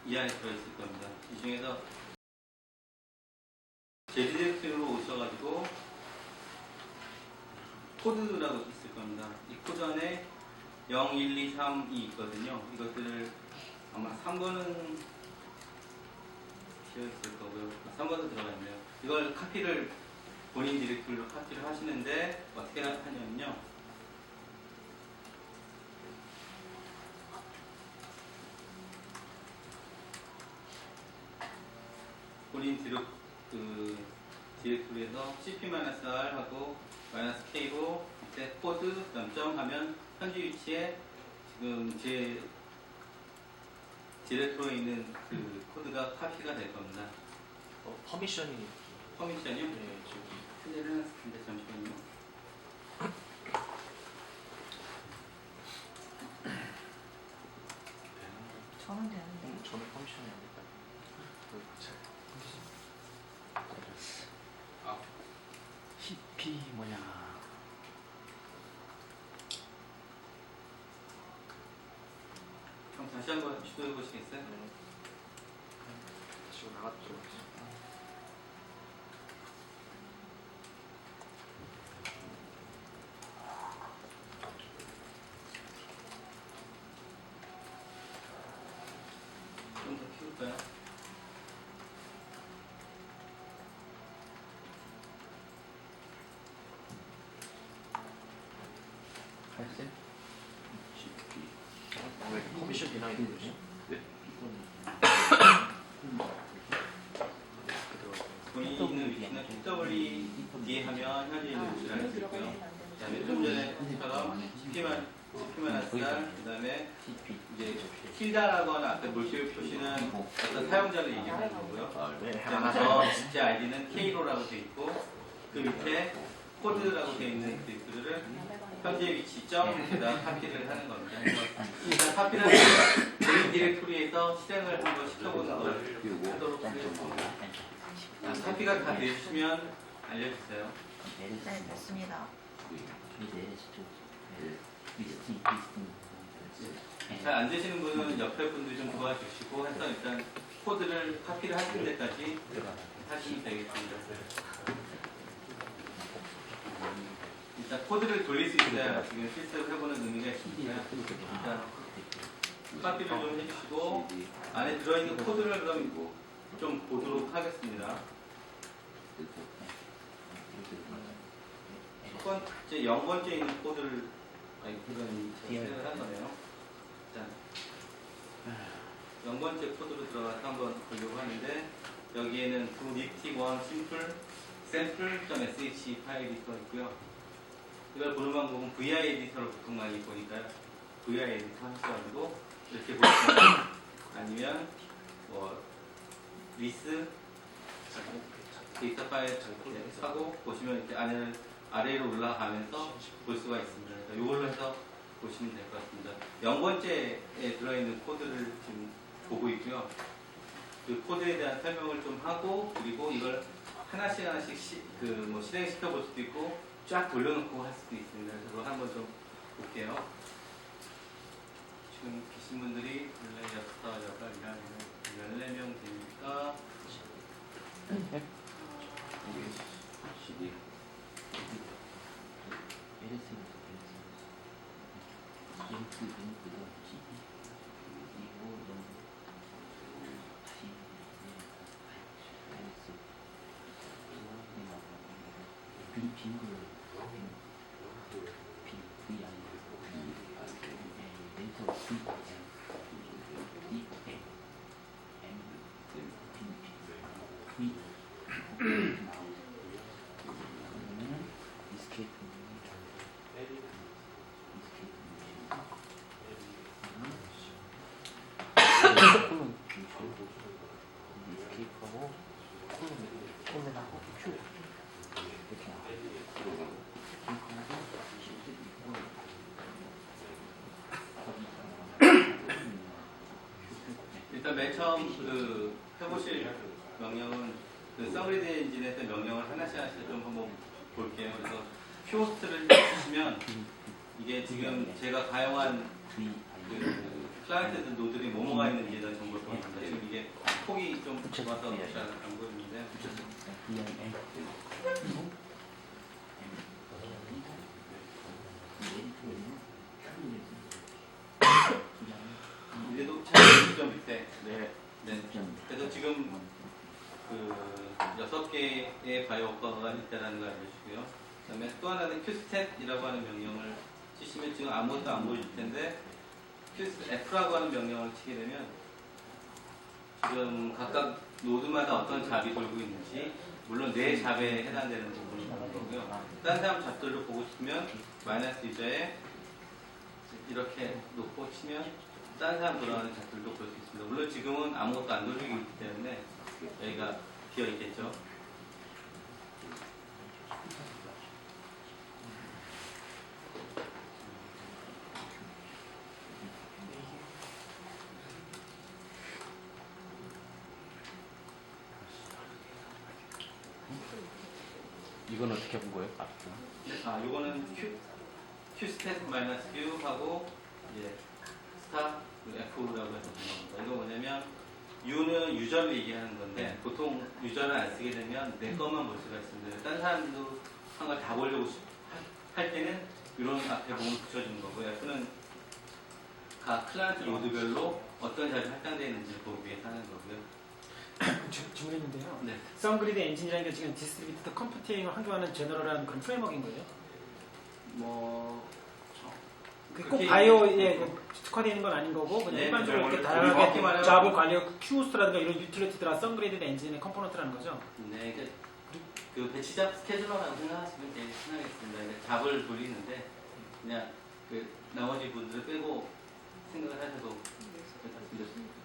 이 안에 들어있을 겁니다. 이 중에서 제디렉트로 오셔가지고 코드라고 있을 겁니다. 이 코드 안에 0, 1, 2, 3이 있거든요. 이것들을 아마 3번은 비어있을 거고요. 3번도 들어가 있네요. 이걸 카피를 본인 디렉토리로 카피를 하시는데 어떻게 하냐면요. 본인 디렉토리에서 cp-r 하고 -k로 밑에 코드 점점 하면 현재 위치에 지금 제 디렉토리에 있는 그 코드가 카피가 될 겁니다. 퍼미션이요? 네, 저기. 현재는 해놨을 텐데 잠시만요. 저는 되는데. 저는 퍼미션이 안 될까요? CP 뭐냐? 그럼 다시 한번 시도해 보시겠어요? 네. 다시 나갔도록 하겠습니다. 좀 더 키울까요? 할세? 왜 퍼미션 비나이 되지? 네. 본인이 있는 위치는 PWD 하면 현재 있는 위치를 알 수 있고요. 그 다음에 좀 전에 했던 CP만 할 그 다음에 이제 틸다라고 하는 아까 물결 표시는 어떤 사용자를 얘기하는 거고요. 네, 저 진짜 아이디는 K로라고 되어 있고 그 밑에 코드라고 되어 있는 디렉토리를 현재 위치점에다 카피를 하는 겁니다. 일단 카피를 하면 저희 디렉토리에서 실행을 한번 시켜보는 걸 하도록 하겠습니다. 카피가 다 되시면 알려주세요. 네, 됐습니다. 잘 안 되시는 분은 옆에 분들이 좀 도와주시고 해서 일단 코드를 카피를 하실 때까지 하시면 되겠습니다. 일단 코드를 돌릴 수 있어야 지금 실습을 해보는 의미가 있으니까 일단 카피를 좀 해주시고 안에 들어있는 코드를 그럼 좀 보도록 하겠습니다. 첫 번째, 0번째 있는 코드를 그건 생각을 한 거네요. 일단 0번째 코드로 들어가서 한번 보려고 하는데 여기에는 nifty1 simple sample.sh 파일이 써 있고요. 이걸 보는 방법은 VI 에디터로 보통 많이 보니까요. VI 에디터 하셔가지고 이렇게 보시면 아니면 뭐 with 데이터 파일 하고 보시면 이렇게 아래로 올라가면서 볼 수가 있습니다. 그러니까 이걸로 해서 보시면 될 것 같습니다. 0번째에 들어있는 코드를 지금 보고 있고요. 그 코드에 대한 설명을 좀 하고 그리고 이걸 하나씩 뭐 실행시켜 볼 수도 있고 쫙 돌려놓고 할 수도 있습니다. 그래서 그거 한번 좀 볼게요. 지금 계신 분들이 원래 14명 되니까 일단 맨 처음 해보실 명령은 서브리드 엔진에서 명령을 하나씩 좀 한번 볼게요. 그래서 큐호스트를 치시면 이게 지금 제가 가용한 클라이언트 노드들이 뭐뭐가 있는지에 대한 정보를 보여줍니다. 지금 와서 잘 안 보이는데 이래도 차이 좀 밑에. 네. 그래서 지금 그 6개의 바이오 효과가 있다는 걸 알려주고요. 그다음에 또 하나는 큐스탯이라고 하는 명령을 치시면 지금 아무것도 안 보여줄 텐데 F라고 하는 명령을 치게 되면 지금 각각 노드마다 어떤 잡이 돌고 있는지 물론 내 잡에 해당되는 부분이 나온 거고요. 다른 사람 잡들도 보고 싶으면 마이너스 유저에 이렇게 놓고 치면 다른 사람 돌아가는 잡들도 볼 수 있습니다. 물론 지금은 아무것도 안 돌리고 있기 때문에 여기가 비어 있겠죠. 이건 어떻게 본 거예요? 요거는 Q스탯 마이너스 Q 하고 이제 스타 F라고 해서 부르는 겁니다. 이거 뭐냐면 U는 유저를 얘기하는 건데 보통 유저를 안 쓰게 되면 내 것만 볼 수가 있습니다. 다른 사람도 한 걸 다 보려고 할 때는 이런 앞에 부분을 붙여주는 거고요. F는 각 클라이언트 노드별로 어떤 자리에 할당되어 있는지 보기 위해서 하는 거고요. 질문했는데요. 네. 썬그리드 엔진이라는 게 지금 디스트리뷰티드 컴퓨팅을 handle하는 제너럴한 그런 프레임워크인 거예요? 꼭 바이오에 특화되어 있는 건 아닌 거고 그냥 네, 일반적으로 이렇게 정확히 다양하게 말하면- 잡을 관리하고 큐호스트라든가 이런 유틸리티들아 썬그리드 엔진의 컴포넌트라는 거죠? 네, 그 배치잡 스케줄러라고 생각하시면 제일 편하겠습니다. 그러니까 잡을 돌리는데 그냥 그 나머지 분들 빼고 생각을 하셔도 말씀드렸습니다.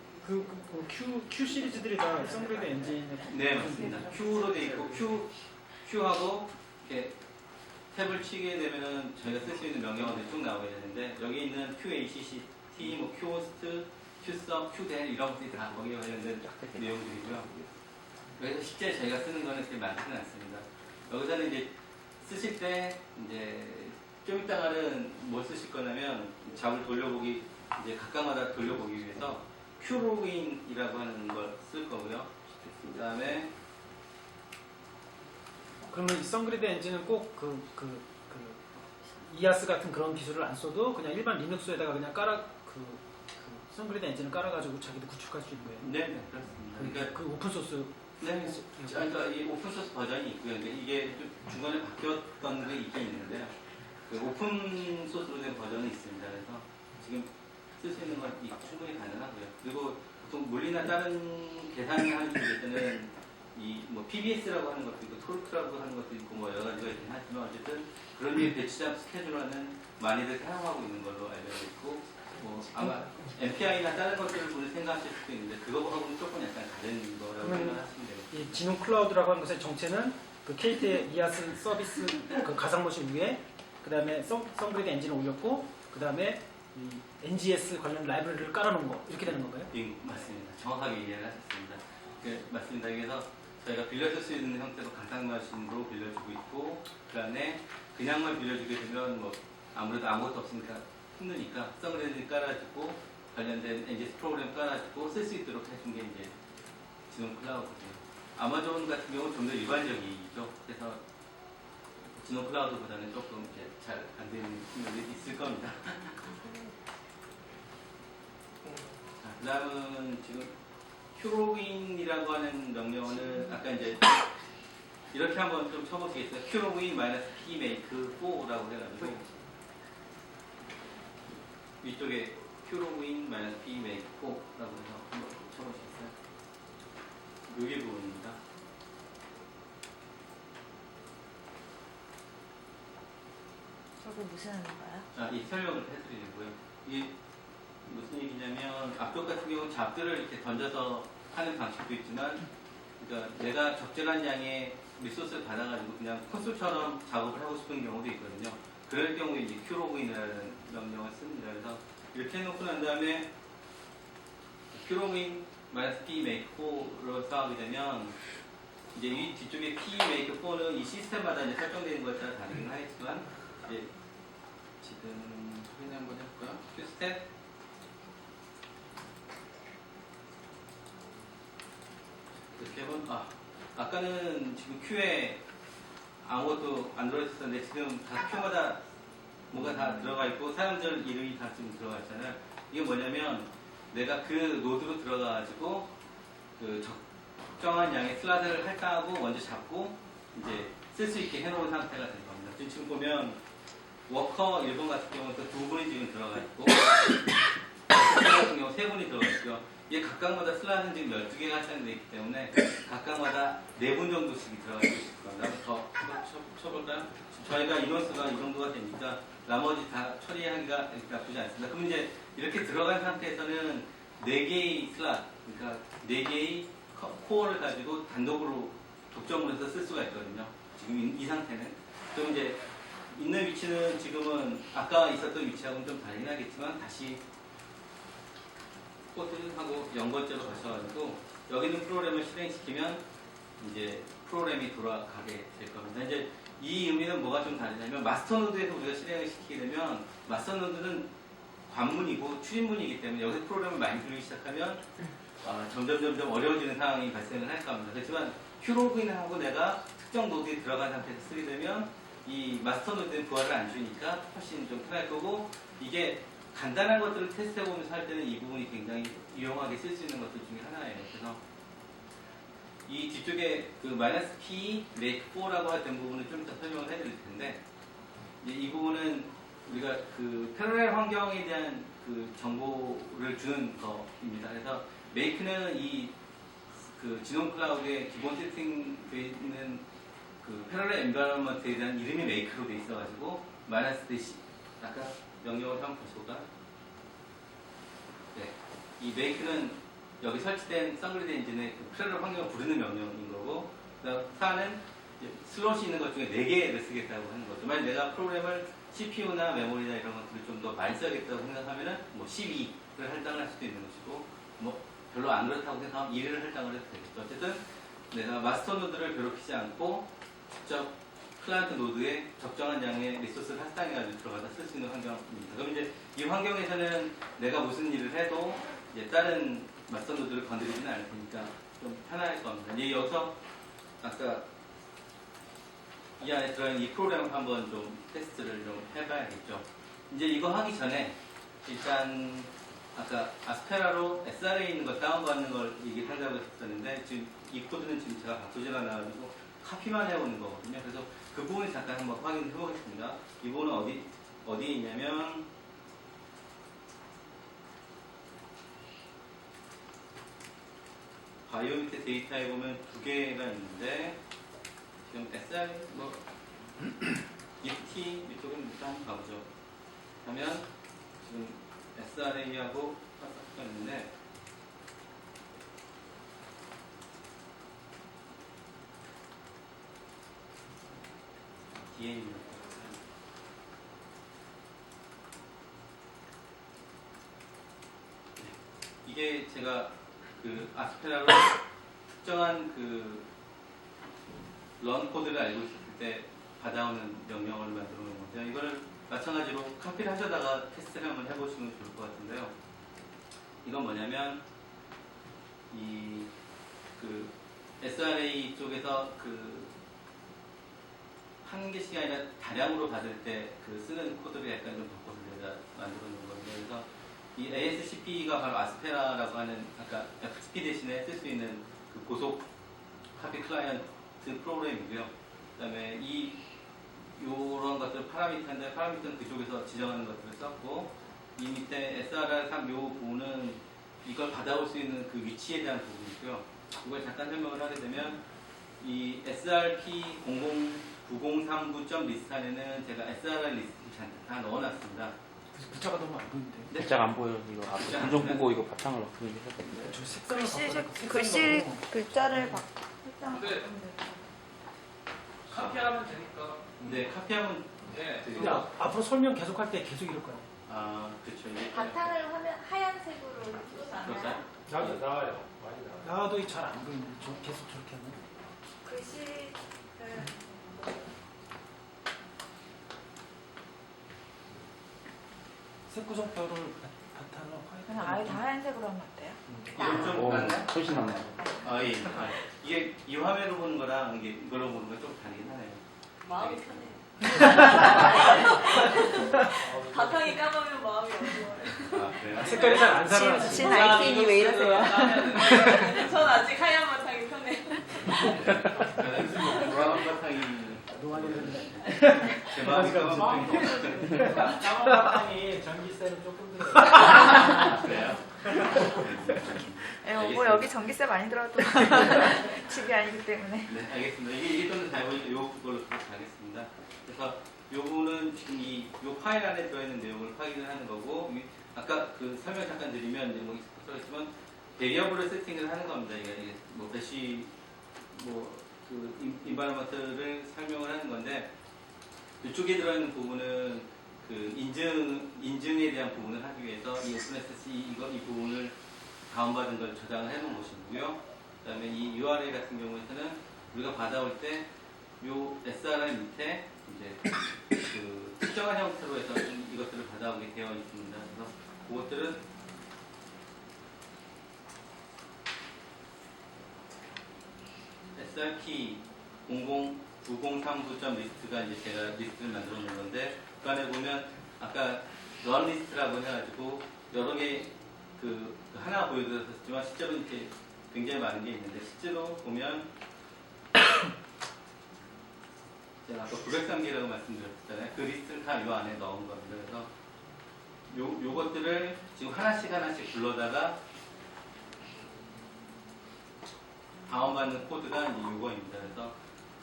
큐 시리즈들이 다 썬그리드 엔진의 네, 맞습니다. Q로 돼 있고 Q하고 이렇게 탭을 치게 되면은 저희가 쓸 수 있는 명령어들이 쭉 나오게 되는데 여기 있는 QACCT, 뭐 QHOST, QSUB, QDEN 이런 것들이 다 거기에 관련된 내용들이고요. 그래서 실제 저희가 쓰는 거는 그렇게 많지는 않습니다. 여기서는 이제 쓰실 때 이제 좀 이따가는 뭘 쓰실 거냐면 잡을 돌려보기 이제 각각마다 돌려보기 위해서 Q로그인이라고 하는 걸 쓸 거고요. 그 다음에 그러면 이 썬그리드 엔진은 꼭 이아스 같은 그런 기술을 안 써도 그냥 일반 리눅스에다가 그냥 썬그리드 엔진을 깔아가지고 자기도 구축할 수 있는 거예요? 네, 그렇습니다. 그러니까 그 오픈소스 네, 그러니까 이 오픈소스 버전이 있고요. 근데 이게 좀 중간에 바뀌었던 게 있긴 있는데요. 그 오픈소스로 된 버전이 있습니다. 그래서 지금 쓸 수 있는 건 충분히 가능하고요. 그리고 보통 물리나 다른 계산을 하는 데서는 이 뭐 PBS라고 하는 것도 있고 토르크라고 하는 것도 있고 뭐 여러 가지가 있긴 하지만 어쨌든 그런 류의 배치잡 스케줄러는 많이들 사용하고 있는 걸로 알려져 있고 뭐 아마 MPI나 다른 것들을 생각하실 수도 있는데 그거하고는 조금 약간 다른 거라고 생각하시면 돼요. 이 진흥 클라우드라고 하는 것의 정체는 그 KT의 이아스 서비스 그 가상머신 위에 그 다음에 썬그리드 엔진을 올렸고 그 다음에 이 NGS 관련 라이브러리를 깔아놓은 거 이렇게 되는 건가요? 예, 맞습니다. 정확하게 이해를 하셨습니다. 맞습니다. 그래서 저희가 빌려줄 수 있는 형태로 가상머신으로 빌려주고 있고 그 안에 그냥만 빌려주게 되면 뭐 아무래도 아무것도 없으니까 힘드니까 썬그리드 깔아주고 관련된 NGS 프로그램 깔아주고 쓸 수 있도록 해준 게 이제 진흥 클라우드고요. 아마존 같은 경우는 좀 더 일반적이죠. 그래서 진흥 클라우드보다는 조금 잘 안 되는 부분이 있을 겁니다. 그 다음은 지금 Q로그인이라고 하는 명령어는 아까 이제 이렇게 한번 좀 쳐보시겠어요? Q로그인 -p make 4라고 해가지고 위쪽에 Q로그인 -p make 4라고 해서 한번 쳐보시겠어요? 여기 부분입니다. 저게 무슨 의미인가요? 이 설명을 해드리려고요. 이게 무슨 얘기냐면 앞쪽 같은 경우는 잡들을 이렇게 던져서 하는 방식도 있지만 그러니까 내가 적절한 양의 리소스를 받아가지고 그냥 콘솔처럼 작업을 하고 싶은 경우도 있거든요. 그럴 경우에 이제 Q로그인이라는 명령을 씁니다. 그래서 이렇게 해놓고 난 다음에 Q로그인 -p make 4로 사용하게 되면 이제 이 뒤쪽에 p make 4는 이 시스템마다 이제 설정되는 것에 따라 다르긴 하겠지만 이제 지금 확인 한번 해볼까요? Q스텝 어떻게 보면 아까는 지금 큐에 아무것도 안 들어있었는데 지금 다 큐마다 뭐가 다 들어가 있고 사용자 이름이 다 지금 들어가 있잖아요. 이게 뭐냐면 내가 그 노드로 들어가가지고 그 적정한 양의 슬롯을 할당하고 먼저 잡고 이제 쓸 수 있게 해놓은 상태가 될 겁니다. 지금 보면 워커 1번 같은 경우는 두 분이 지금 들어가 있고 같은 경우 세 분이 들어가 있고요. 이게 각각마다 슬롯은 지금 12개가 할당되어 있기 때문에 각각마다 4분 정도씩 들어가 있을 겁니다. 더 쳐볼까요? 저희가 인원수가 이 정도가 되니까 나머지 다 처리하기가 나쁘지 않습니다. 그럼 이제 이렇게 들어간 상태에서는 4개의 슬롯, 그러니까 4개의 코어를 가지고 단독으로 독점으로 해서 쓸 수가 있거든요. 지금 이 상태는. 그럼 이제 있는 위치는 지금은 아까 있었던 위치하고는 좀 다르긴 하겠지만 다시 포트하고 연결제로 가셔가지고 여기는 프로그램을 실행시키면 이제 프로그램이 돌아가게 될 겁니다. 이제 이 의미는 뭐가 좀 다르냐면 마스터 노드에서 우리가 실행을 시키게 되면 마스터 노드는 관문이고 출입문이기 때문에 여기서 프로그램을 많이 들기 시작하면 점점 어려워지는 상황이 발생을 할 겁니다. 그렇지만 큐로그인하고 내가 특정 노드에 들어간 상태에서 쓰게 되면 이 마스터 노드에 부하를 안 주니까 훨씬 좀 편할 거고 이게 간단한 것들을 테스트해보면서 할 때는 이 부분이 굉장히 유용하게 쓸 수 있는 것들 중에 하나예요. 그래서 이 뒤쪽에 그 -P, make4라고 했던 부분을 좀 이따 설명을 해드릴 텐데 이 부분은 우리가 그 패러렐 환경에 대한 그 정보를 주는 거입니다. 그래서 make는 이 그 지논 클라우드에 기본 세팅되어 있는 그 패러렐 엔바이러먼트에 대한 이름이 make로 돼 있어가지고 -C 아까 명령을 한번 보실까? 네, 이 make는 여기 설치된 썬그리드 엔진의 그 패러렐 환경을 부르는 명령인 거고, 그다음 4는 슬롯이 있는 것 중에 4개를 쓰겠다고 하는 거죠. 만약 내가 프로그램을 CPU나 메모리나 이런 것들을 좀 더 많이 써야겠다고 생각하면은 뭐 12를 할당할 수도 있는 것이고, 뭐 별로 안 그렇다고 생각하면 1을 할당을 해도 되겠죠. 어쨌든 내가 마스터 노드를 괴롭히지 않고 직접 클라이언트 노드에 적정한 양의 리소스를 할당해가지고 들어가다 쓸 수 있는 환경입니다. 그럼 이제 이 환경에서는 내가 무슨 일을 해도 이제 다른 마스터 노드를 건드리지는 않을 테니까 좀 편할 겁니다. 이제 여기서 아까 이 안에 들어있는 이 프로그램을 한번 좀 테스트를 좀 해봐야겠죠. 이제 이거 하기 전에 일단 아까 아스페라로 SR에 있는 거 다운받는 걸 얘기를 하려고 했었는데 지금 이 코드는 지금 제가 바꾸질 않아가지고 카피만 해오는 거거든요. 그래서 그 부분을 잠깐 한번 확인해 보겠습니다. 이 부분은 어디에 있냐면 바이오 밑에 데이터에 보면 2개가 있는데 지금 SR 뭐 ET 이쪽은 일단 한번 가보죠. 하면 지금 SRA하고 싹싹 있는데 뒤에 있는 것 같아요. 네. 이게 제가 그 아스페라로 특정한 그 런 코드를 알고 있을 때 받아오는 명령어를 만들어 놓은 건데요. 이거를 마찬가지로 카피를 하셔다가 테스트를 한번 해보시면 좋을 것 같은데요. 이건 뭐냐면 이 그 SRA 쪽에서 그 한 개씩이 아니라 다량으로 받을 때 그 쓰는 코드를 약간 좀 바꿔서 내가 만들어 놓은 건데, 그래서 이 ASCP가 바로 아스페라라고 하는 아까 FTP 대신에 쓸 수 있는 그 고속 카피 클라이언트 프로그램이고요. 그다음에 요런 것들 파라미터인데 파라미터는 그쪽에서 지정하는 것들을 썼고, 이 밑에 SRR3 요 부분은 이걸 받아올 수 있는 그 위치에 대한 부분이고요. 이걸 잠깐 설명을 하게 되면 이 SRP009039.list 안에는 제가 SRR 리스트 잔뜩 다 넣어놨습니다. 글자가 너무 안 보이는데. 네? 글자가 안 보여. 이거 앞에 감정 보고 이거 바탕을 바꾸는 게 해야 저 색상을 글씨 글자를 설정을 네. 바꾸면 돼요. 카피하면 되니까. 네, 카피하면 네. 되죠. 근데 앞으로 설명 계속 할 때 계속 이럴 거예요. 그렇죠. 이게 바탕을 화면 하얀색으로 띄우잖아요. 그럴까요? 나와요. 많이 나와요. 나와도 잘 안 보이는데 저 계속 저렇게 하면. 글씨를 색구성표를 바탕을 그냥 아예 다 하얀색으로 하면 어때요? 이건 좀 오, 낫나요? 훨씬 낫네. 아, 예. 이게 이 화면으로 보는 거랑 이게 이걸로 보는 건 좀 다르긴 하네요. 마음이 편해요. 바탕이 까마면 마음이 어려워요. 아, 그래요? 색깔이 잘 안 살아. 진 IPN이 왜 이러세요? 이러세요? 전 아직 하얀 바탕이 편해요. 저는 노란 바탕이 노안이는데. 제 마음이 까만 까만 바탕이 전기세는 조금 들어요. 그래요? 뭐 여기 전기세 많이 들어도 집이 아니기 때문에. 네, 알겠습니다. 이게 좀 더 잘 보이죠? 요걸로 가겠습니다. 그래서 요거는 지금 요 파일 안에 들어있는 내용을 확인을 하는 거고, 아까 그 설명 잠깐 드리면, 이제 뭐 있었지만, 베리어블을 세팅을 하는 겁니다. 이게 뭐 배시, 그 인바이러먼트를 설명을 하는 건데, 이쪽에 들어있는 부분은 그 인증에 대한 부분을 하기 위해서 이 오픈SC 이 부분을 다운받은 걸 저장을 해 놓은 것이고요. 그 다음에 이 URL 같은 경우에는 우리가 받아올 때 요 SRR 밑에 이제 그 특정한 형태로 해서 이것들을 받아오게 되어 있습니다. 그래서 그것들은 SR키 00903점 리스트가 이제 제가 리스트를 만들어 놓은 건데, 그 안에 보면 아까 런 리스트라고 해가지고 여러 개 그 하나 보여드렸었지만 실제로 이렇게 굉장히 많은 게 있는데, 실제로 보면 제가 아까 903개라고 말씀드렸잖아요. 그 리스트를 다 이 안에 넣은 겁니다. 그래서 요것들을 지금 하나씩 불러다가 다운받는 코드가 이제 요거입니다. 그래서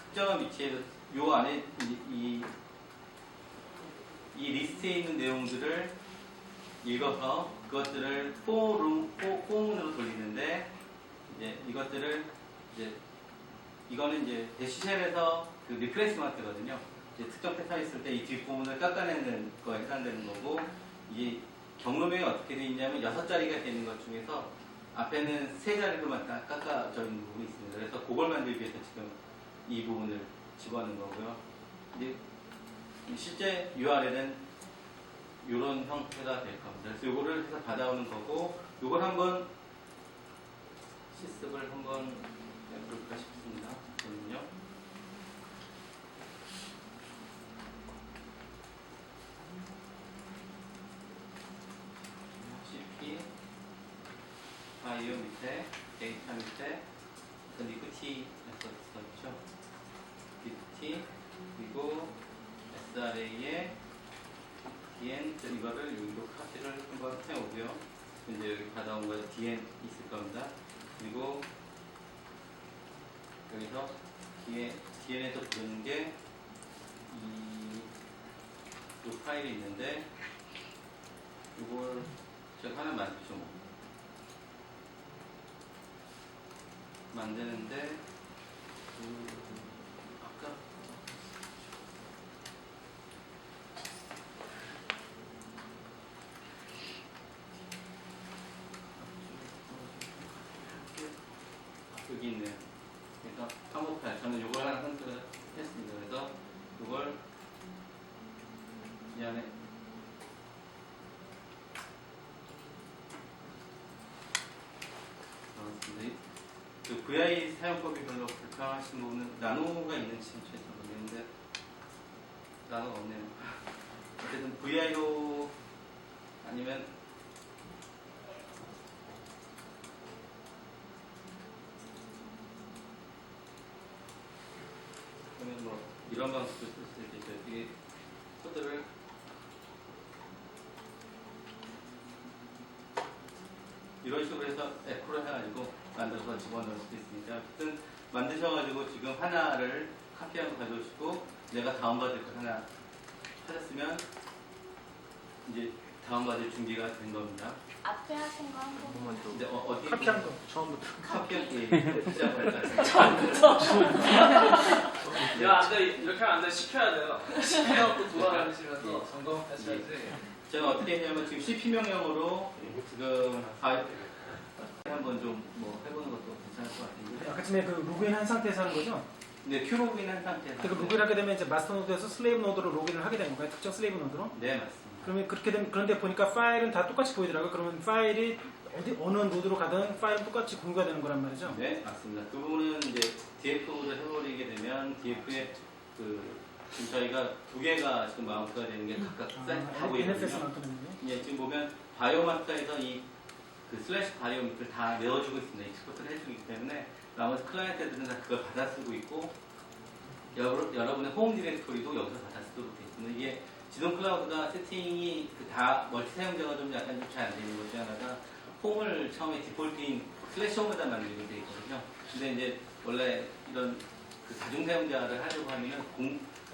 특정한 위치에서 요 안에 이 리스트에 있는 내용들을 읽어서 그것들을 폼으로 돌리는데, 이제 이것들을 이거는 이제 대시쉘에서 그 리플레이스먼트거든요. 이제 특정 패턴이 있을 때 이 뒷부분을 깎아내는 거에 해당되는 거고, 이게 경로명이 어떻게 되어 있냐면 6자리가 되는 것 중에서 앞에는 3자리로만 다 깎아져 있는 부분이 있습니다. 그래서 그걸 만들기 위해서 지금 이 부분을 집어넣은 거고요. 이제 실제 URL은 이런 형태가 될 겁니다. 그래서 이거를 해서 받아오는 거고, 이걸 한번 실습을 한번 해볼까 싶습니다. 그러면요. CP 바이오 밑에 데이터 밑에 리프티 했었죠. 리프티 그리고 SRA에 DN 이거를 여기로 카피를 한번 해오고요. 이제 여기 받아온 거에 DN 있을 겁니다. 그리고 여기서 DN에서 부르는 게 이 파일이 있는데, 이걸 제가 하나 만들죠. 만드는데 아까 여기 있네요. 그래서 한국 파일, 저는 이걸 하나 선택을 했습니다. 그래서 이걸 이 안에 넣었습니다. 그 VI 사용법이 별로 불편하신 부분은 나노가 있는지 잘 모르겠는데, 나노가 없네요. 어쨌든 VI로 아니면 그러면 뭐 이런 방식도 쓸 수 있겠죠. 이게 코드를 이런 식으로 해서 에코를 해가지고 만들어서 집어넣을 수도 있으니까, 어쨌든 만드셔가지고 지금 하나를 카피하고 가져오시고 내가 다운받을 거 하나 찾았으면 이제 다운받을 준비가 된 겁니다. 앞에 하신 거 한 번만 더. 근데 어디 카피한 거 처음부터. 카피한 게 시작할까? 야, 안 돼. 이렇게 하면 안 돼. 시켜야 돼요. 시켜갖고 돌아다니시면서 점검하셔야지. 저는 어떻게 했냐면 지금 CP 명령으로 지금 파일 한번 좀 뭐 해보는 것도 괜찮을 것 같은데. 아까 전에 그 로그인 한 상태에서 하는 거죠? 네, 큐 로그인 한 상태에서. 그 로그인 하게 되면 이제 마스터 노드에서 슬레이브 노드로 로그인을 하게 되는 건가요? 특정 슬레이브 노드로? 네, 맞습니다. 그러면 그렇게 되면, 그런데 보니까 파일은 다 똑같이 보이더라고요. 그러면 파일이 어느 노드로 가든 파일은 똑같이 공유가 되는 거란 말이죠. 네, 맞습니다. 그 부분은 이제 DF를 해버리게 되면 DF에 지금 저희가 두 개가 지금 마운트가 되는 게 각각 하고 NFS 있거든요. 만드는 예, 지금 보면 바이오마스터에서 그 슬래시 바이오 밑을 다 내어주고 있습니다. 익스포트를 해주기 때문에 나머지 클라이언트들은 다 그걸 받아 쓰고 있고 여러분의 홈 디렉토리도 여기서 받아 쓰도록 되어 있습니다. 이게 지동 클라우드가 세팅이 다 멀티 사용자가 좀 약간 좀 잘 안 되는 것 중에 하나가 홈을 처음에 디폴트인 슬래시 홈에다 만들게 되어 있거든요. 근데 이제 원래 이런 그 다중 사용자를 하려고 하면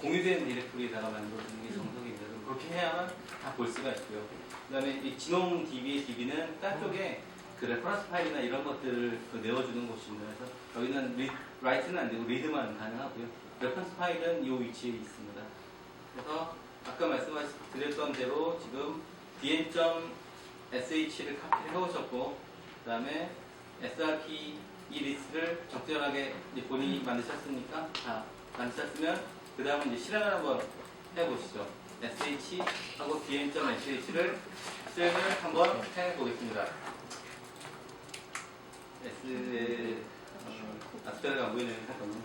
공유된 디렉토리에다가 만들어주는 게 정석입니다. 그렇게 해야만 다 볼 수가 있고요. 그 다음에 이 진홍 DB의 DB는 딴 쪽에 그 레퍼런스 파일이나 이런 것들을 내어주는 곳입니다. 그래서 여기는 라이트는 안 되고 리드만 가능하고요. 레퍼런스 파일은 이 위치에 있습니다. 그래서 아까 말씀드렸던 대로 지금 dn.sh를 카피를 해오셨고 그 다음에 srp 이 리스트를 적절하게 이제 본인이 만드셨으니까 다 만드셨으면 그 다음에 이제 실행을 한번 해보시죠. sh하고 dn.sh를 실행을 한번 해보겠습니다. 스펠가 안 보이네요. 잠깐만.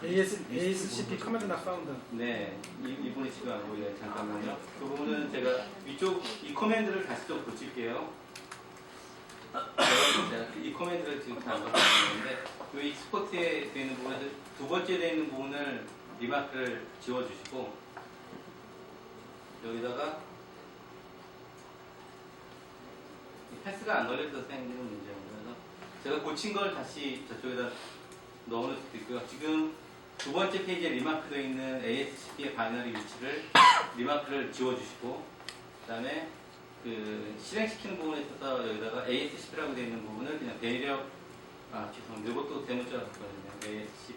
ASCP 커맨드 나 파운드. 네, 이분이 지금 안 보이네요. 잠깐만요. 그 부분은 제가 위쪽 이 코맨드를 다시 좀 고칠게요. 제가 이 코맨드를 지금 다 넣었는데 이 익스포트에 되어 있는 부분에서 두 번째 되어 있는 부분을 리마크를 지워주시고 여기다가 이 패스가 안 걸려서 생기는 문제입니다. 그래서 제가 고친 걸 다시 저쪽에다 넣어놓을 수도 있고요. 지금 두 번째 페이지에 리마크 되어 있는 ASCP의 바이너리 위치를 리마크를 지워주시고 그 다음에 그 실행시키는 부분에 있어서 여기다가 ASCP라고 되어 있는 부분을 그냥 배력 죄송합니다. 이것도 대문자가 있거든요. ASCP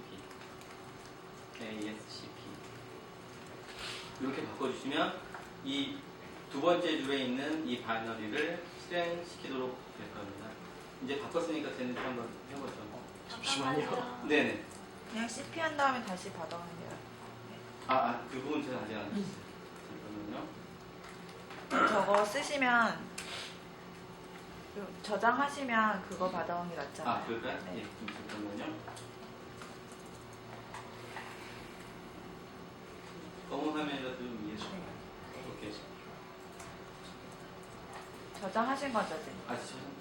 이렇게 바꿔주시면 이 두 번째 줄에 있는 이 바이너리를 실행시키도록 될 겁니다. 이제 바꿨으니까 되는지 한번 해보죠. 잠시만요. 네네. 그냥 CP 한 다음에 다시 받아오면 돼요. 그 부분 제가 아직 안 했어요. 잠깐만요. 저거 쓰시면 저장하시면 그거 받아오는 게 낫잖아요. 그럴까요? 네. 예, 좀 잠깐만요. 검은 화면이라도 좀 이해해 주세요. 오케이. 저장하신 거죠, 지금? 잠깐만요.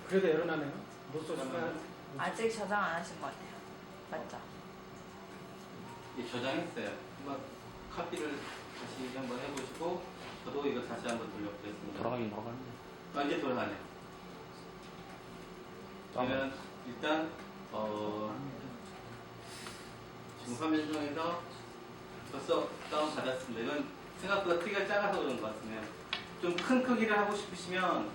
그래도 에러 나네요. 못 쏘잖아요. 아직 저장 안 하신 것 같아요. 맞죠? 예, 저장했어요. 한번 카피를 다시 한번 해보시고 저도 이거 다시 한번 돌려보겠습니다. 돌아가는데. 이제 돌아가네요. 그러면 일단 지금 화면 중에서 벌써 다운 받았습니다. 이건 생각보다 크기가 작아서 그런 것 같으네요. 좀 큰 크기를 하고 싶으시면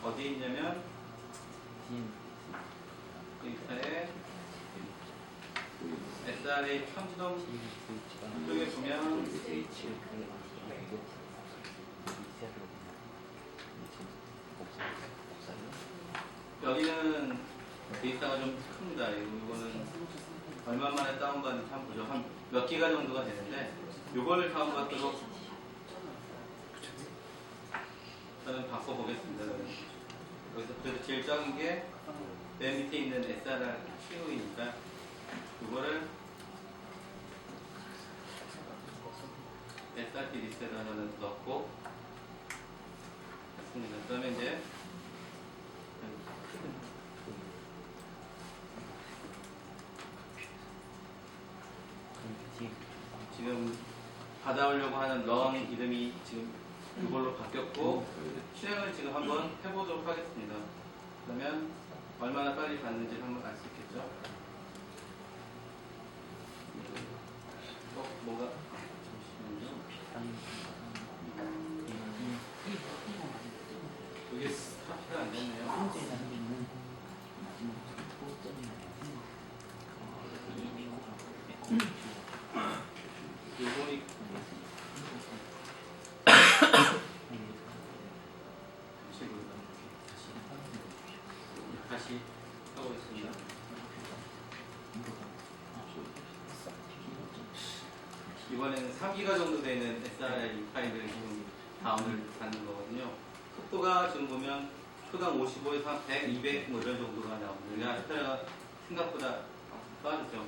어디에 있냐면 여기에 SRA 평지동 이쪽에 보면 여기는 데이터가 좀 큽니다. 이거는 얼마 만에 다운받는지 한번 보죠. 한 몇 기가 정도가 되는데 이거를 다운받도록 저는 바꿔보겠습니다. 여기서 그래도 제일 작은 게 맨 밑에 있는 SRR 키우이니까 이거를 SRP 리스트를 하나는 넣고 했습니다. 그 다음에 이제 지금 받아오려고 하는 런 이름이 지금 이걸로 바뀌었고 실행을 지금 한번 해보도록 하겠습니다. 그러면 얼마나 빨리 받는지 한번 알 수 있겠죠? 뭐가? 잠시만요. 이게 카피가 안 됐네요. 요거니 다시 하고 있습니다. 이번에는 3기가 정도 되는 SRI 파일을 지금 다운을 받는 거거든요. 속도가 지금 보면 초당 55에서 100, 200 뭐 이런 정도가 나옵니다. 그러니까 스타일가 생각보다 빠르죠.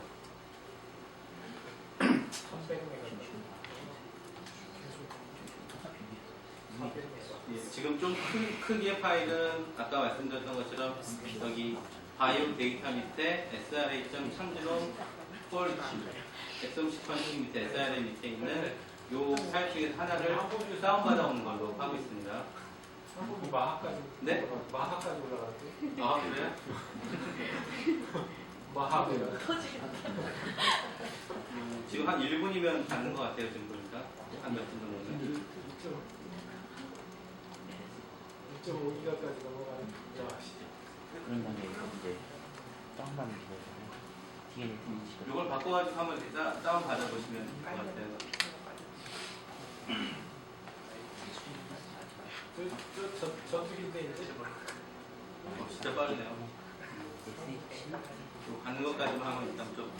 예, 지금 좀 큰 크기의 파일은 아까 말씀드렸던 것처럼 여기 바이오 데이터 밑에 SRA.참지론 폴 X30 컨식 밑에 SRA 밑에 있는 요 파일 중에서 하나를 다운받아오는 걸로 하고 있습니다. 마하까지. 네? 마하까지 올라가는데. 아 그래요? 마하. 지금 한 1분이면 닿는 것 같아요. 지금 보니까 한 몇 분 정도는. 2.5기가까지 넘어가는. 그런 다음에 이제 다운받는 기다리잖아요. 뒤에는 인식을. 이걸 바꿔가지고 한번 이렇게 다운 받아보시면 될 것 같아요. 저쪽인데 이제. 진짜 빠르네요. 가는 것까지만 하면 일단 좀.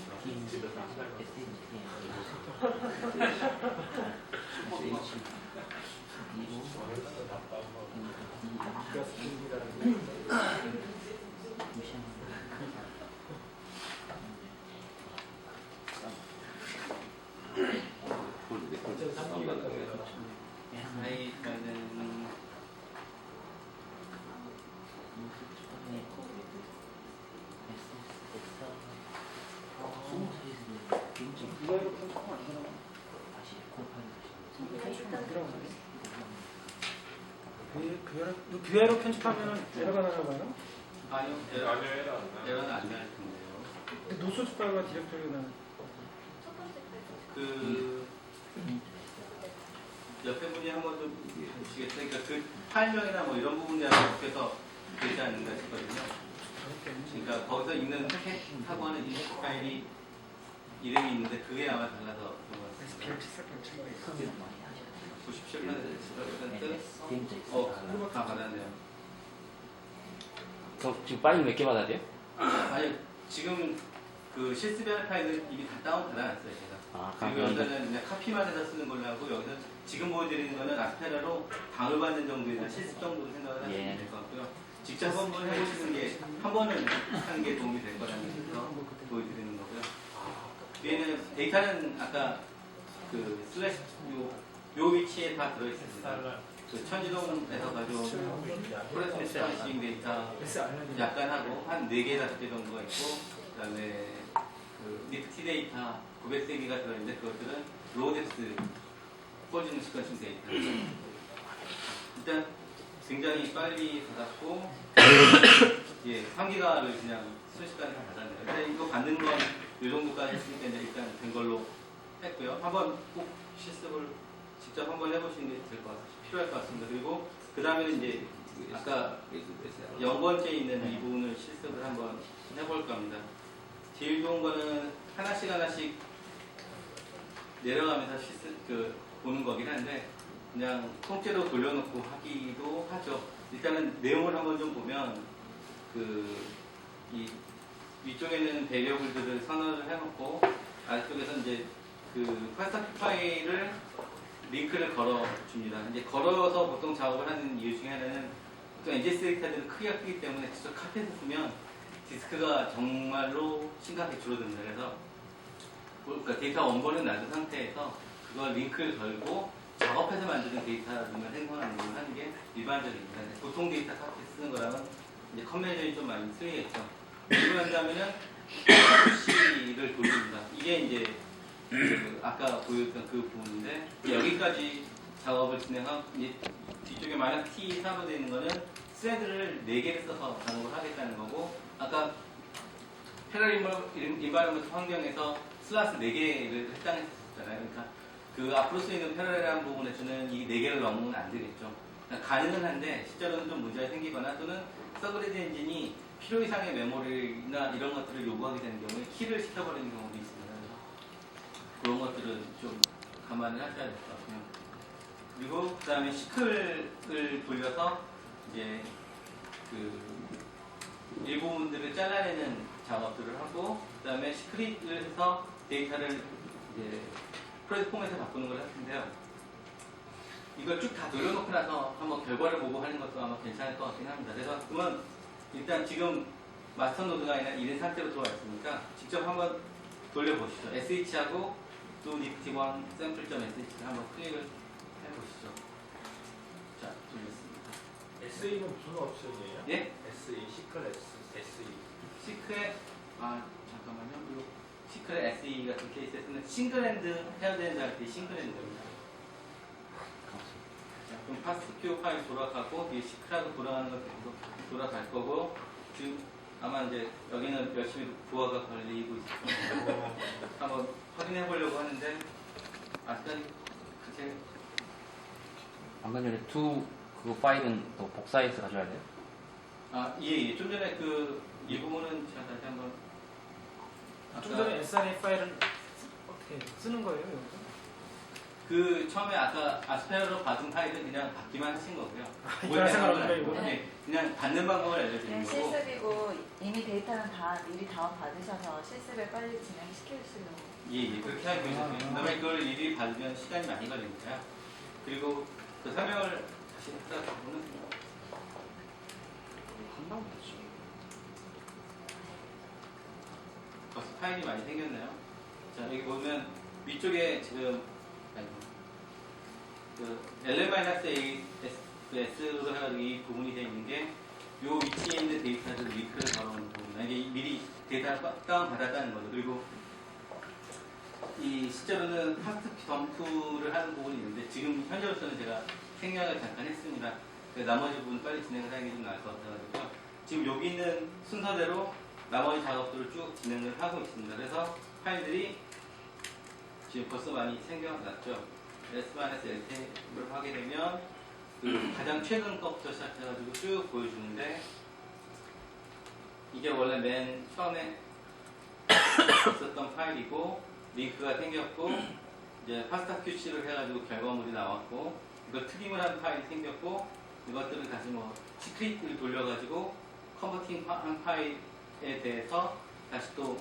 뷰에로 편집하면 에러가 나나 봐요? 아니요, 에러는 안 날 텐데요. 근데 노소스 파일과 디렉토리는 그 옆에 분이 한번 좀 보시겠어요? 그러니까 그 파일명이나 뭐 이런 부분에 대해서 되지 않는가 싶거든요. 그러니까 거기서 있는 텍하고 하는 이 파일이 이름이 있는데 그게 아마 달라서 그런 것 같습니다. 97% 다 받았네요. 저 지금 파일 몇 개 받아야 돼요? 아니 지금 그 실습별 파일은 이미 다 다운 받아놨어요 제가. 아, 그리고 여기서는 그냥 카피만 해서 쓰는 걸로 하고 여기서 지금 보여드리는 거는 아스페라로 방을 받는 정도의 실습 정도로 생각을 하시면 될 것 같고요. 직접 한번 해보시는 게 한 번은 하는 게 도움이 될 거라는 뜻에서 보여드리는 거고요. 뒤에는 데이터는 아까 그 슬래시 요 위치에 다 들어있습니다. 그 천지동에서 가져온 프레스미스 컨싱 데이터 약간 하고 한 4개, 5개 정도가 있고 그 다음에 그 니프티 데이터 900세기가 들어있는데 그것들은 로우덱스 폴지는 시퀀싱 데이터 일단 굉장히 빨리 받았고 예, 3기가를 그냥 순식간에 다 받았네요. 근데 이거 받는 건 이 정도까지 했으니까 이제 일단 된 걸로 했고요. 한번 꼭 실습을 직접 한번 해보시는 게 필요할 것 같습니다. 그리고 그 다음에는 이제 아까 0번째에 있는 이 부분을 실습을 한번 해볼 겁니다. 제일 좋은 거는 하나씩 내려가면서 보는 거긴 한데 그냥 통째로 돌려놓고 하기도 하죠. 일단은 내용을 한번 좀 보면 이 위쪽에는 베리어블들을 선언을 해놓고 아래쪽에서 이제 그 파스타피 파일을 링크를 걸어줍니다. 이제 걸어서 보통 작업을 하는 이유 중에 하나는 보통 NGS 데이터들은 크기가 크기 때문에 직접 카피해서 쓰면 디스크가 정말로 심각하게 줄어듭니다. 그래서 그러니까 데이터 원본은 놔둔 상태에서 그걸 링크를 걸고 작업해서 만드는 데이터들만 생성하는 걸 하는 게 일반적입니다. 보통 데이터 카피 쓰는 거랑은 이제 컨벤션이 좀 많이 틀리겠죠. 그러고 난다면은 C를 돌립니다. 이게 이제 아까 보였던 그 부분인데 여기까지 작업을 진행하고 이제 뒤쪽에 마이너스 T4로 되어 있는 거는 스레드를 4개를 써서 작업을 하겠다는 거고 아까 패럴 인바이러먼트 환경에서 슬라스 4개를 해당했었잖아요. 그러니까 그 앞으로 쓰이는 패럴이라는 부분에서는 이 4개를 넘으면 안 되겠죠. 그러니까 가능은 한데 실제로는 좀 문제가 생기거나 또는 서브레드 엔진이 필요 이상의 메모리나 이런 것들을 요구하게 되는 경우에 키를 시켜버리는 경우도 있습니다. 그런 것들은 좀 감안을 하셔야 될 것 같고요. 그리고 그 다음에 시클을 돌려서 이제 그 일부분들을 잘라내는 작업들을 하고, 그 다음에 시크릿을 해서 데이터를 이제 프로젝트 포맷에 바꾸는 걸 할 텐데요. 이걸 쭉 다 돌려놓고 나서 한번 결과를 보고 하는 것도 아마 괜찮을 것 같긴 합니다. 그래서 그러면 일단 지금 마스터 노드가 아니라 이런 상태로 들어와 있으니까 직접 한번 돌려보시죠. sh하고 do nifty1 sample.sh를 한번 클릭을 해보시죠. 자, 돌렸습니다. SE는 무슨 옵션이에요? 예? SE, 시클 SE. 시크릿, 잠깐만요. 시크릿 SE 같은 케이스에서는 싱글핸드 해야 되는데 할 때 싱글핸드입니다. 자, 그럼 파스큐 파일 돌아가고 뒤에 시크하고 돌아가는 것 계속 돌아갈 거고, 지금 아마 이제 여기는 열심히 부하가 걸리고 있을 거예요. 한번 확인해 보려고 하는데 아직까지 그게 방금 전에 그 파일은 또 복사해서 가져야 돼요? 예. 좀 전에 이 부분은 제가 다시 한번 좀 전에 SRA 파일은 어떻게 쓰는 거예요? 여기서? 처음에 아까 아스페라로 받은 파일은 그냥 받기만 하신 거고요. 이거랑 상관없는 거예요? 네, 그냥 받는 방법을 알려드리는 그냥 거고. 실습이고 이미 데이터는 다 미리 다운 받으셔서 실습을 빨리 진행시키시려고. 예, 그렇게 하고 있어요. 그다음에 그걸 일일이 받으면 시간이 많이 걸리니까요. 그리고 그 설명을 다시 했다 보면 한방 됐지. 벌써 파일이 많이 생겼네요. 자, 여기 보면 위쪽에 지금 L-A-S로 해가지고 이 부분이 되어 있는 게 이 위치에 있는 데이터를 링크를 걸어놓는 부분이나 이게 미리 데이터를 다운 받았다는 거죠. 그리고 이 실제로는 파스트 덤프를 하는 부분이 있는데 지금 현재로서는 제가 생략을 잠깐 했습니다. 그래서 나머지 부분 빨리 진행을 하는 게 좀 나을 것 같아가지고요. 지금 여기 있는 순서대로 나머지 작업들을 쭉 진행을 하고 있습니다. 그래서 파일들이 지금 벌써 많이 생겨났죠. S-LT를 하게 되면 가장 최근 것부터 시작해가지고 쭉 보여주는데 이게 원래 맨 처음에 있었던 파일이고 링크가 생겼고 이제 파스타 QC를 해가지고 결과물이 나왔고 이걸 트림을 한 파일이 생겼고 이것들을 다시 시크릿을 돌려가지고 컨버팅 한 파일에 대해서 다시 또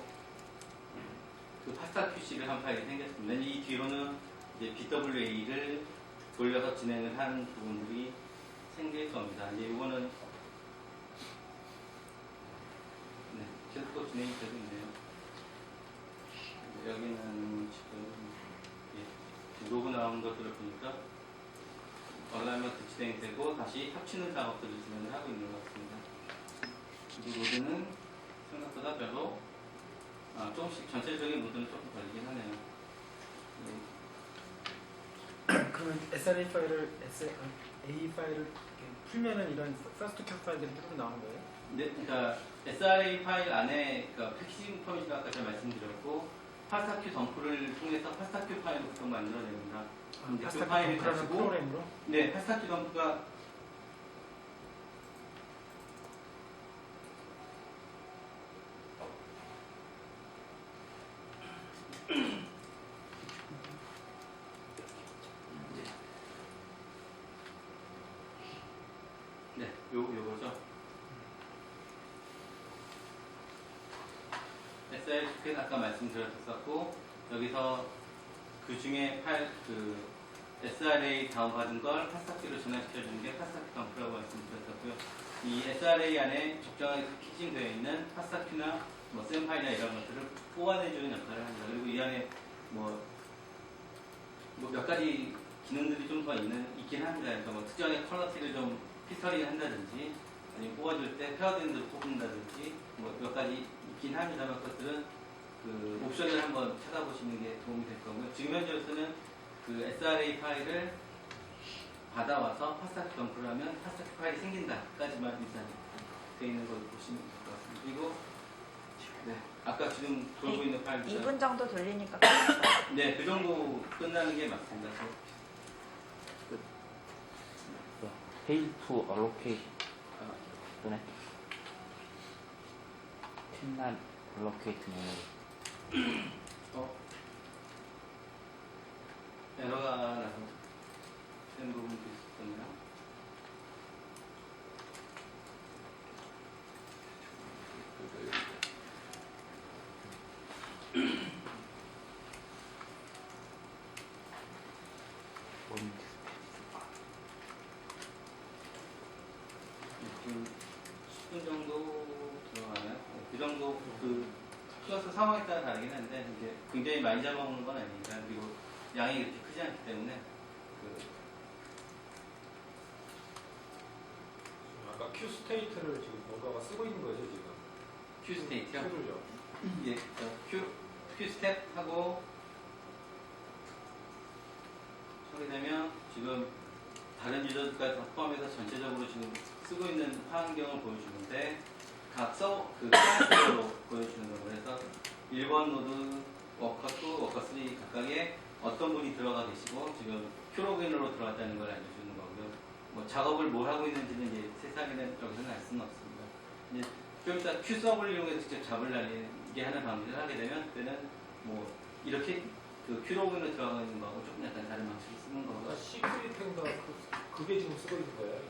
그 파스타 QC를 한 파일이 생겼습니다. 이 뒤로는 이제 BWA를 돌려서 진행을 한 부분들이 생길 겁니다. 이제 이거는 계속 또 진행이 되고 있네요. 여기는 지금 로그 나오는 것들을 보니까 얼라이먼트 진행이 되고 다시 합치는 작업들을 진행을 하고 있는 것 같습니다. 이 로드는 생각보다 별로 조금씩 전체적인 로드는 조금 걸리긴 하네요. 그러면 SRA 파일을 A 파일을 이렇게 풀면은 이런 파스트 큐 파일들이 쭉 나오는 거예요? 네, 그러니까 SRA 파일 안에 패키징 포맷이 아까 제가 말씀드렸고 파스타큐 덤프를 통해서 파스타큐 파일을 보통 만들어냅니다. 근데 그 파일을 가지고 프로그램으로? 네, 파스타큐 덤프가 네, 요거죠. SRA는 아까 말씀드렸었고 여기서 그 중에 SRA 다운받은 걸 파스타큐로 전환시켜주는 게 파스타큐 덤프라고 말씀드렸었고요. 이 SRA 안에 적정하게 패키징되어 있는 파스타큐나 샘 파일이나 이런 것들을 뽑아내주는 역할을 합니다. 그리고 이 안에 몇 가지 기능들이 좀 더 있긴 합니다. 그러니까 특정의 컬러티를 좀 피터링 한다든지 아니면 뽑아줄 때 페어된 대로 뽑는다든지 몇 가지 있긴 합니다만 그것들은 옵션을 한번 찾아보시는 게 도움이 될 거고요. 지금 현재로서는 SRA 파일을 받아와서 파스타큐 덤프를 하면 파스타큐 파일이 생긴다까지만 일단 되어 있는 걸 보시면 될 것 같습니다. 그리고 아까 지금 돌고 있는 파일들 2분 정도 돌리니까 끝났어요. 네, 그 정도 끝나는 게 맞습니다. Fail to allocate 또네 cannot allocate memory. 플러스 상황에 따라 다르긴 한데 이제 굉장히 많이 잡아먹는 건 아닙니다. 그리고 양이 이렇게 크지 않기 때문에 아까 Q 스테이트를 지금 뭔가가 쓰고 있는 거죠 지금? q 스테이트요. Q를요. 예, q 스텝하고 하게 되면 지금 다른 유저들까지 다 포함해서 전체적으로 지금 쓰고 있는 환경을 보여주는데 그 클래스로 보여주는 거고 그래서 1번 노드 워커 2, 워커 3 각각에 어떤 분이 들어가 계시고 지금 큐로그인으로 들어왔다는 걸 알려주는 거고요. 뭐 작업을 뭘 하고 있는지는 이제 세상에는 여기서는 알 수는 없습니다. 이제 좀 이따 큐서브를 이용해서 직접 잡을 날리게 하는 방식을 하게 되면 그때는 뭐 이렇게 그 큐로그인으로 들어가 있는 거하고 조금 약간 다른 방식을 쓰는 거고 뭔가 시크릿인가 그게 지금 쓰고 있는 거예요?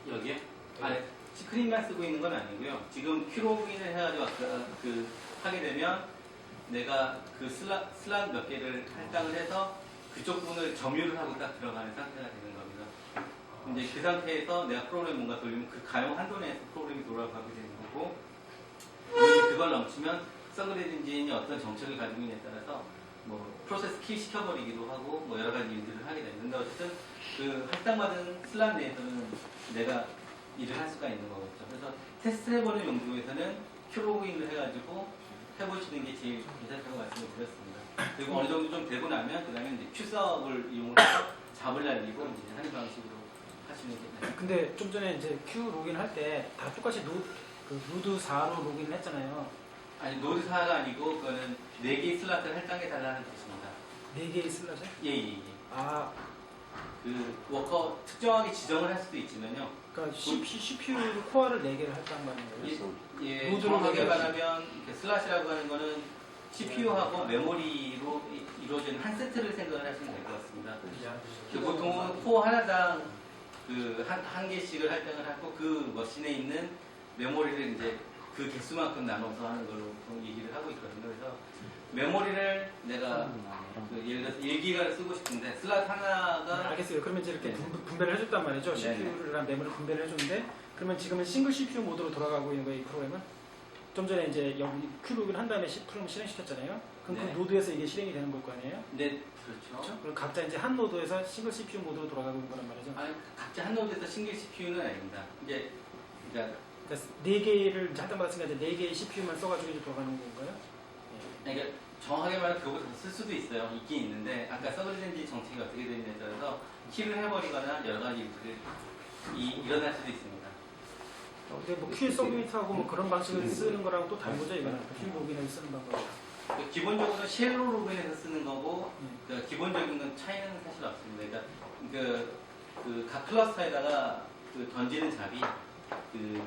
이거를? 여기에? 아니 스크린만 쓰고 있는 건 아니고요. 지금 큐로그인을 해가지고 아까 하게 되면 내가 그 슬롯 몇 개를 할당을 해서 그쪽 분을 점유를 하고 딱 들어가는 상태가 되는 겁니다. 이제 그 상태에서 내가 프로그램 뭔가 돌리면 그 가용 한도 내에서 프로그램이 돌아가게 되는 거고 그걸 넘치면 서그레드 엔진이 어떤 정책을 가지고 있느냐에 따라서 뭐 프로세스 킬 시켜버리기도 하고 뭐 여러 가지 일들을 하게 되는데 어쨌든 그 할당받은 슬롯 내에서는 내가 일을 할 수가 있는 거겠죠. 그래서 테스트를 해보는 용도에서는 큐로그인을 해가지고 해보시는 게 제일 괜찮다고 말씀을 드렸습니다. 그리고 어느 정도 좀 되고 나면 그 다음에 이제 큐서브를 이용해서 잡을 날리고 이제 하는 방식으로 하시는 게 괜찮아요. 근데 좀 전에 이제 Q 로그인 할 때 다 똑같이 노드 4로 로그인을 했잖아요. 아니 노드사가 아니고 그거는 4개의 슬롯을 할당해 달라는 뜻입니다. 4개의 슬롯에? 예. 아, 그 워커 특정하게 지정을 할 수도 있지만요. 그러니까 CPU 코어를 4개를 할당 받는 거예요. 예, 노드로 정확하게 하게 말하면 슬롯이라고 하는 거는 CPU하고 메모리로 이루어지는 한 세트를 생각을 하시면 될 것 같습니다. 그 보통은 코어 하나당 그 한 개씩을 할당을 하고 그 머신에 있는 메모리를 이제 그 개수만큼 나눠서 하는 걸로 보통 얘기를 하고 있거든요. 그래서 메모리를 내가 그 예를 들어서 1기가를 쓰고 싶은데 슬롯 하나가 알겠어요. 그러면 이제 이렇게 네. 분배를 해줬단 말이죠. 네네. CPU랑 메모리 분배를 해줬는데 그러면 지금은 싱글 CPU 모드로 돌아가고 있는 거예요. 이 프로그램은? 좀 전에 이제 여기 큐로그인 한 다음에 프로그램 실행시켰잖아요. 그럼 네. 그 노드에서 이게 실행이 되는 걸 거 아니에요? 네, 그렇죠. 그렇죠? 그럼 각자 이제 한 노드에서 싱글 CPU 모드로 돌아가고 있는 거란 말이죠. 아니, 각자 한 노드에서 싱글 CPU는 아닙니다. 이제 그러니까 그러니까 4개를 이제 할당받았으니까 이제 4개의 CPU만 써가지고 이제 돌아가는 건가요? 그러니까 정확하게 말하면 그거보다 더 쓸 수도 있어요. 있긴 있는데 아까 서브리젠지 정책이 어떻게 되느냐에 따라서 킬을 해버리거나 여러 가지 일들이 일어날 수도 있습니다. 근데 뭐 Q 서브미트하고 뭐 그런 방식을 쓰는 거랑 또 다른 거죠, 이거는. Q 로그인을 쓰는 방법. 기본적으로 쉘로 로그인해서 쓰는 거고 네. 그 기본적인 건 차이는 사실 없습니다. 그러니까 각 클러스터에다가 그 던지는 잡이 그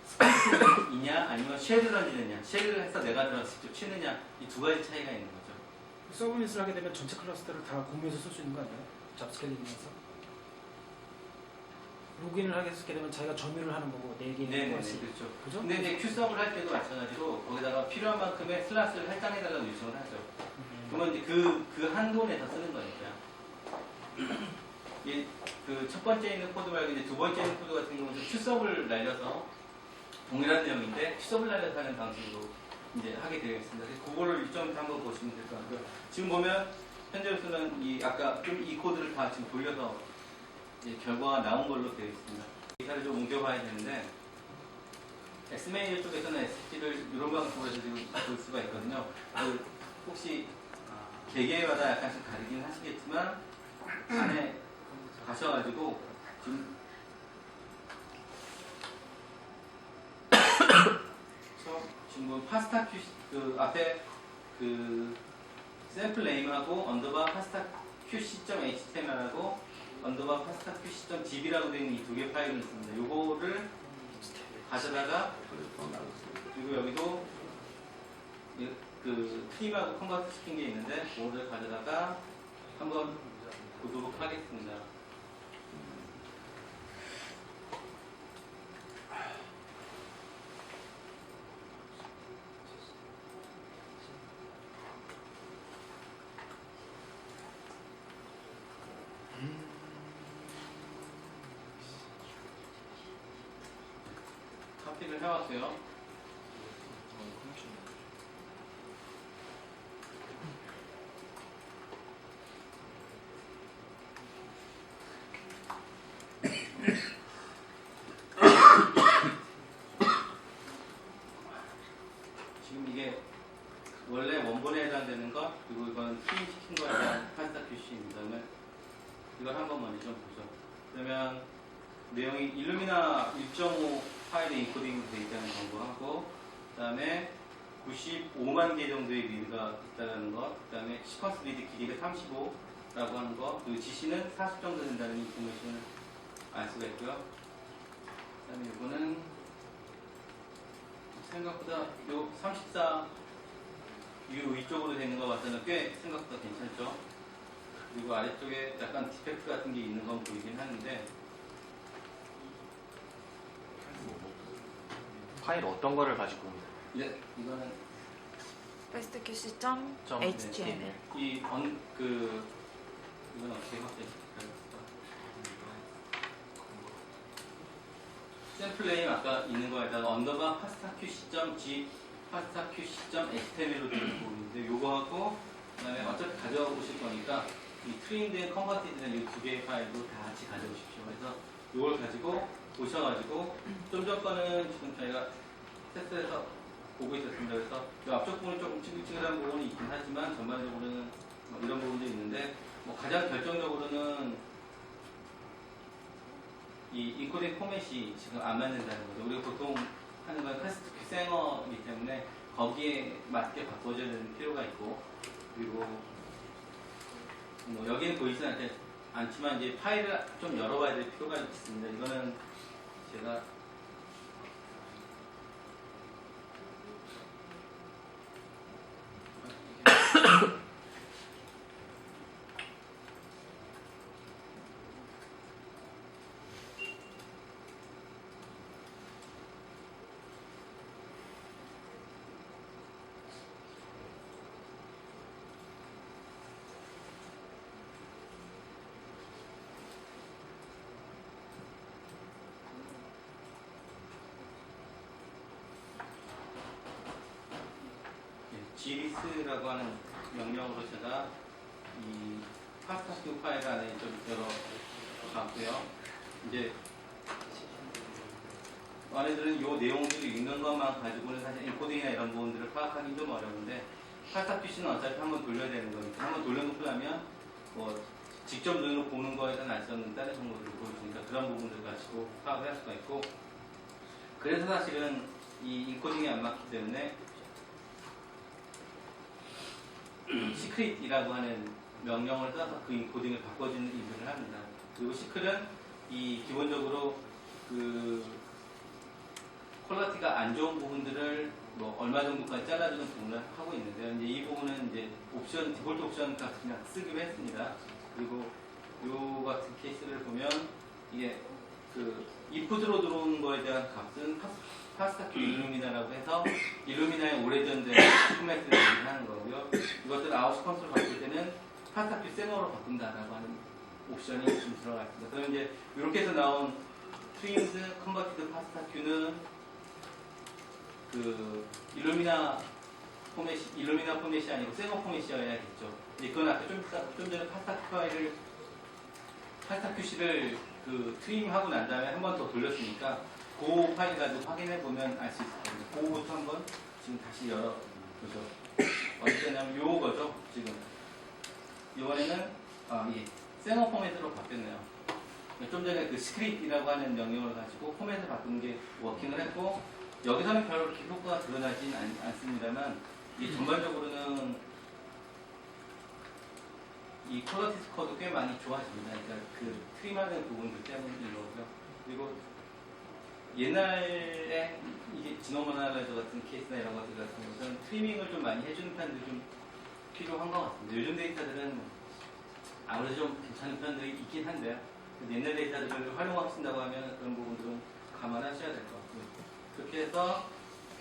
스페이스이냐 아니면 쉘을 던지느냐, 쉘을 해서 내가 들어서 직접 치느냐 이 두 가지 차이가 있는 거죠. 서브미트를 하게 되면 전체 클러스터를 다 공유해서 쓸 수 있는 거 아니에요? 잡스케일링에서. 로그인을 하게 했게 되면 자기가 점유를 하는 거고 4개의 네네네, 클러스. 그렇죠. 그죠? 근데 이제 큐서브를 할 때도 마찬가지로 거기다가 필요한 만큼의 슬롯을 할당해달라고 요청을 하죠. 그러면 이제 그 한도 내에서 쓰는 거니까. 그 첫 번째 있는 코드 말고 이제 두 번째 있는 코드 같은 경우는 큐서브를 날려서 동일한 내용인데 큐서브를 날려서 하는 방식으로 이제 하게 되어 있습니다. 그래서 그거를 좀 한번 보시면 될 것 같고요. 지금 보면 현재로서는 아까 좀 이 코드를 다 지금 돌려서 결과가 나온 걸로 되어 있습니다. 데이터를 좀 옮겨봐야 되는데 X메이저 쪽에서는 SSD를 이런 방식으로 해서 지금 볼 수가 있거든요. 그 혹시 개개마다 약간씩 다르긴 하시겠지만 안에 가셔가지고 지금 지금 파스타 큐 그 앞에 그 샘플 네임하고 언더바 파스타 qc.html하고 언더바 파스타 qc.db라고 되는 이 두 개 파일이 있습니다. 요거를 가져다가 그리고 여기도 그 트림하고 컨버트 시킨 게 있는데 그거를 가져다가 한번 보도록 하겠습니다. 커피를 해왔고요. 이건 트림 시킨 거에 대한 파스타 QC입니다. 그러면 이걸 한번 먼저 좀 보죠. 그러면 내용이 일루미나 1.5 파일에 인코딩 되어 있다는 정보하고, 그 다음에 95만 개 정도의 리드가 있다는 것, 그 다음에 시퀀스 리드 길이가 35라고 하는 것, 그리고 지시는 40 정도 된다는 인포메이션을 알 수가 있고요. 그 다음에 이거는 생각보다 요 34 위쪽으로 되는 것 같아서 꽤 생각보다 괜찮죠. 그리고 아래쪽에 약간 디펙트 같은 게 있는 건 보이긴 하는데, 파일 어떤 거를 가지고 이제 이거는 fastqc.html. 이건 어떻게 확대할까? 샘플 네임 아까 있는 거에다가 언더바 pastaQC.html로 되어 있는데 요거하고 그다음에 어차피 가져오실 거니까 이 트림된 컨버티드는 이 두 개의 파일도 다 같이 가져오십시오. 그래서 요걸 가지고 오셔가지고 좀 전 거는 지금 저희가 테스트에서 보고 있었습니다. 그래서 이 앞쪽 부분이 조금 찌글찌글한 부분이 있긴 하지만 전반적으로는 뭐 이런 부분도 있는데, 뭐 가장 결정적으로는 이 인코딩 포맷이 지금 안 맞는다는 거죠. 우리가 보통 하는 건 패스트큐 생어이기 때문에 거기에 맞게 바꿔줘야 되는 필요가 있고, 그리고 뭐 여기는 보이지 않지만 이제 파일을 좀 열어봐야 될 필요가 있습니다. 이거는 제가 glis라고 하는 명령으로 제가 이 파스타큐 파일 안에 좀 열어봤고요. 이제 안에들은 이 내용들을 읽는 것만 가지고는 사실 인코딩이나 이런 부분들을 파악하기 좀 어려운데, 파스타큐C는 어차피 한번 돌려야 되는 거니까 한번 돌려놓고 나면 뭐 직접 눈으로 보는 거에서는 알 수 없는 다른 정보들을 보여주니까 그런 부분들 가지고 파악을 할 수가 있고, 그래서 사실은 이 인코딩이 안 맞기 때문에 시크릿이라고 하는 명령을 써서 그 인코딩을 바꿔주는 일들을 합니다. 그리고 시크릿은 이 기본적으로 그 퀄리티가 안 좋은 부분들을 뭐 얼마 정도까지 잘라주는 부분을 하고 있는데요. 이제 이 부분은 이제 옵션, 디폴트 옵션 값 그냥 쓰기로 했습니다. 그리고 요 같은 케이스를 보면 이게 그 인풋으로 들어오는 거에 대한 값은 파스타큐 일루미나라고 해서 일루미나의 오래전 된 포맷을 얘기하는 거고요. 이것들 아웃 컨트롤 바꿀 때는 파스타큐 세머로 바꾼다라고 하는 옵션이 좀 들어가 있습니다. 그럼 이제 이렇게 해서 나온 트림스 컨버티드 파스타큐는 그 일루미나 포맷이 아니고 세머 포맷이어야겠죠. 이건 아까 좀 전에 파스타큐C를 그 트림하고 난 다음에 한 번 더 돌렸으니까 그 파일 가지고 확인해 보면 알 수 있을 겁니다. 그거부터 한번 지금 다시 열어보죠. 어디냐면 요거죠. 지금 이번에는 세머 포맷으로 바뀌었네요. 좀 전에 그 스크립이라고 하는 명령을 가지고 포맷을 바꾸는 게 워킹을 했고, 여기서는 별로 그렇게 효과가 드러나진 않습니다만, 이 전반적으로는 이 퀄리티 스코어도 꽤 많이 좋아집니다. 그러니까 그 트림하는 부분들 때문인 거고요. 그리고 옛날에 이게 지노모나라이저 같은 케이스나 이런 것들 같은 경우는 트리밍을 좀 많이 해주는 편들이 좀 필요한 것 같습니다. 요즘 데이터들은 아무래도 좀 괜찮은 편들이 있긴 한데요. 옛날 데이터들을 활용하신다고 하면 그런 부분들은 감안하셔야 될 것 같고요. 그렇게 해서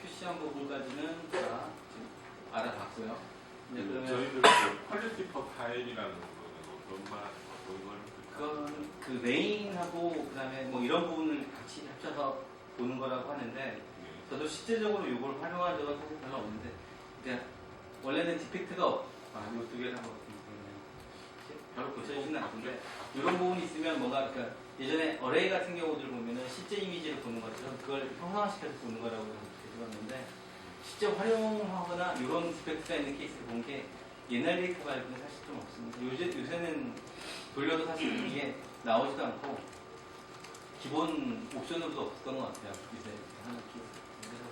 QC한 부분까지는 다 지금 알아봤고요. 이제 그러면 저희들 퀄리티 퍼 파일이라는 거는 어떤 걸? 그건 그 메인하고 그다음에 뭐 이런 부분을 같이 합쳐서 보는 거라고 하는데, 저도 실제적으로 이걸 활용한 적은 사실 별로 없는데, 그러니까 원래는 디펙트가 요 두 개를 한번 별로 고쳐지지는 않는데, 이런 부분이 있으면 뭔가 그러니까 예전에 어레이 같은 경우들 보면은 실제 이미지를 보는 것처럼 그걸 형상화시켜서 보는 거라고 들었는데, 실제 활용하거나 이런 디펙트가 있는 케이스를 본 게 옛날 데이터 발급은 사실 좀 없습니다. 요새는 돌려도 사실 이게 나오지도 않고 기본 옵션으로도 없었던 것 같아요. 요새 하나 쭉. 그래서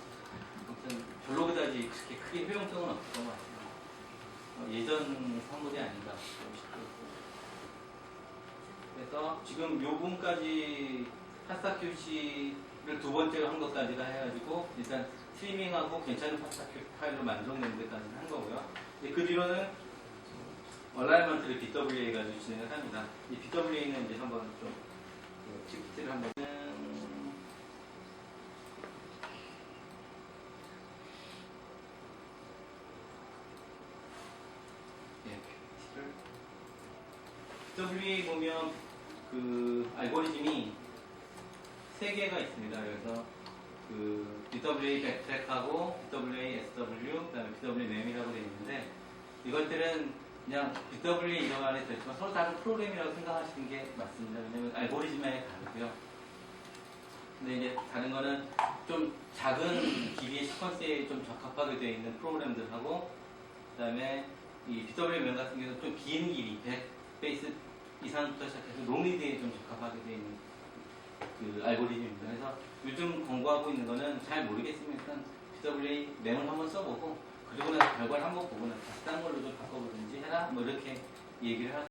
아무튼 별로 그다지 그렇게 크게 효용성은 없었던 것 같아요. 예전 산물이 아닌가 싶고. 그래서 지금 요 부분까지 파스타 QC를 두 번째로 한 것까지가 해가지고 일단 스트리밍하고 괜찮은 파스타 QC 파일로 만들어내는 데까지는 한 거고요. 그 뒤로는 얼라이먼트를 BWA 가지고 진행을 합니다. 이 BWA는 이제 한번 좀 PPT를 한번 BWA 보면 그 알고리즘이 세 개가 있습니다. 그래서 그 BWA 백트랙하고 BWA SW, 그다음에 BWA MEM이라고 되어 있는데 이것들은 그냥 BWA 이름 안에 들어있지만 서로 다른 프로그램이라고 생각하시는 게 맞습니다. 왜냐면 알고리즘에 다르고요. 근데 이제 다른 거는 좀 작은 길이의 시퀀스에 좀 적합하게 되어 있는 프로그램들하고 그다음에 이 BWA MEM 같은 경우는 좀 긴 길이 100베이스 이상부터 시작해서 롱리드에 좀 적합하게 되어 있는 그 알고리즘입니다. 그래서 요즘 공부하고 있는 거는 잘 모르겠으면 일단 BWA MEM을 한번 써보고 그리고 나서 결과를 한번 보고 나서 다시 딴 걸로 좀 바꿔보든지 해라 뭐 이렇게 얘기를 하고